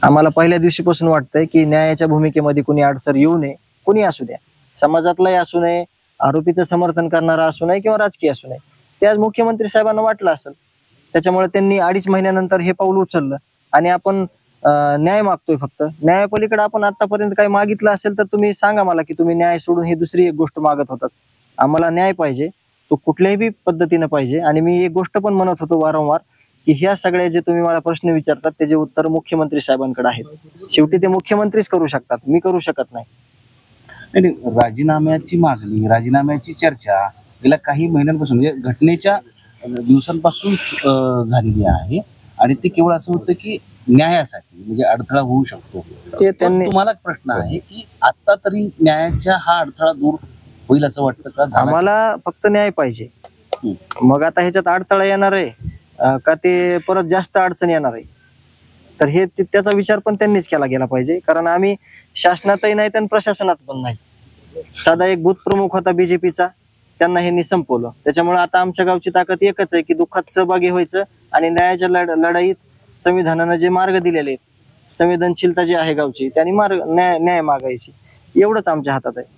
आम्हाला पहिल्या दिवशीपासून वाटतंय की न्यायाच्या भूमिकेमध्ये कुणी अडसर येऊ नये, कुणी असू द्या, समाजातलाही असू नये, आरोपीचं समर्थन करणारा असू नये किंवा राजकीय असू नये. ते आज मुख्यमंत्री साहेबांना वाटलं असेल, त्याच्यामुळे त्यांनी 2.5 महिन्यानंतर हे पाऊल उचललं आणि आपण न्याय मागतोय. फक्त न्यायापलीकडे आपण आतापर्यंत काही मागितलं असेल तर तुम्ही सांगा मला, की तुम्ही न्याय सोडून ही दुसरी एक गोष्ट मागत होतात. आम्हाला न्याय पाहिजे, तो कुठल्याही बी पद्धतीने पाहिजे. आणि मी एक गोष्ट पण म्हणत होतो वारंवार, की ह्या सगळ्या जे तुम्ही मला प्रश्न विचारतात त्याचे उत्तर मुख्यमंत्री साहेबांकडे आहेत. शेवटी ते मुख्यमंत्रीच करू शकतात, मी करू शकत नाही. नाही, राजीनाम्याची मागणी, राजीनाम्याची चर्चा गेल्या काही महिन्यांपासून म्हणजे घटनेच्या दिवसांपासून झालेली आहे आणि ते केवळ असं होतं की न्यायासाठी म्हणजे अडथळा होऊ शकतो. ते त्यांनी तुम्हाला प्रश्न आहे की आता तरी न्यायाचा हा अडथळा दूर होईल असं वाटतं का? आम्हाला फक्त न्याय पाहिजे. मग आता ह्याच्यात अडथळा येणार आहे का ते परत जास्त अडचण येणार आहे, तर हे त्याचा विचार पण त्यांनीच केला गेला पाहिजे. कारण आम्ही शासनातही नाही आणि प्रशासनात पण नाही. साधा एक बूथ प्रमुख होता बीजेपीचा, त्यांना ह्यांनी संपवलं. त्याच्यामुळे आता आमच्या गावची ताकद एकच आहे की दुःखात सहभागी व्हायचं आणि न्यायाच्या लढाईत संविधानानं जे मार्ग दिलेले आहेत, संवेदनशीलता जी आहे गावची, त्यांनी न्याय मागायची. एवढंच आमच्या हातात आहे.